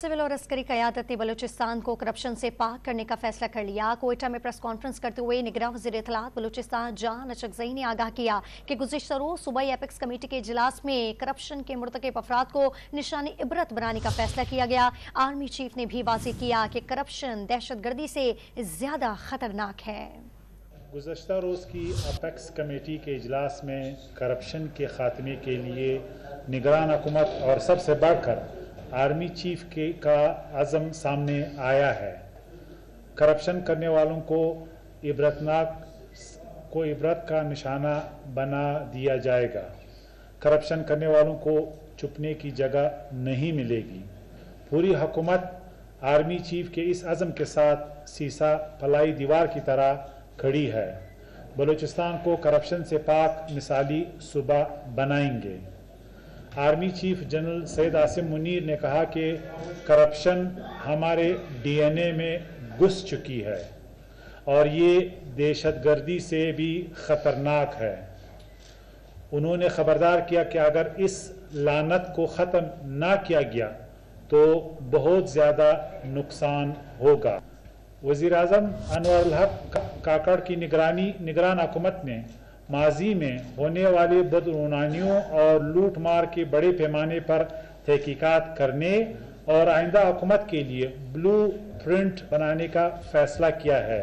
Civil और अस्करी क़यादत ने बलूचिस्तान को करप्शन से पाक करने का फैसला कर लिया। कोयटा में प्रेस कॉन्फ्रेंस करते हुए निगरान वज़ीर इत्तलात बलूचिस्तान जान अचकज़ई ने आगाह किया कि गुज़िश्ता रोज़ सूबाई एपेक्स कमेटी के इजलास में करप्शन के मुर्तकिब अफराद को निशानी इबरत बनाने का फैसला किया गया। आर्मी चीफ ने भी वाज़ेह किया कि करप्शन दहशतगर्दी से ज़्यादा ख़तरनाक है। गुज़श्ता रोज़ की एपेक्स कमेटी के इजलास में करप्शन के ख़ात्मे के लिए निगरान हुकूमत और सबसे बढ़कर आर्मी चीफ का अज़म सामने आया है। करप्शन करने वालों को इबरत का निशाना बना दिया जाएगा। करप्शन करने वालों को छुपने की जगह नहीं मिलेगी। पूरी हुकूमत आर्मी चीफ के इस अज़म के साथ सीसा फलाई दीवार की तरह खड़ी है। बलूचिस्तान को करप्शन से पाक मिसाली सूबा बनाएंगे। Army chief general Syed Asim Munir ने कहा कि करप्शन हमारे डीएनए में घुस चुकी है और ये दहशतगर्दी से भी ख़तरनाक है। उन्होंने खबरदार किया कि अगर इस लानत को ख़त्म ना किया गया तो बहुत ज़्यादा नुकसान होगा। वज़ीर आज़म अनवर अल हक काकड़ की निगरान हुकूमत ने माजी में होने वाले बदउनवानियों और लूट मार के बड़े पैमाने पर तहकीकात करने और आइंदा हुकूमत के लिए ब्लू प्रिंट बनाने का फैसला किया है।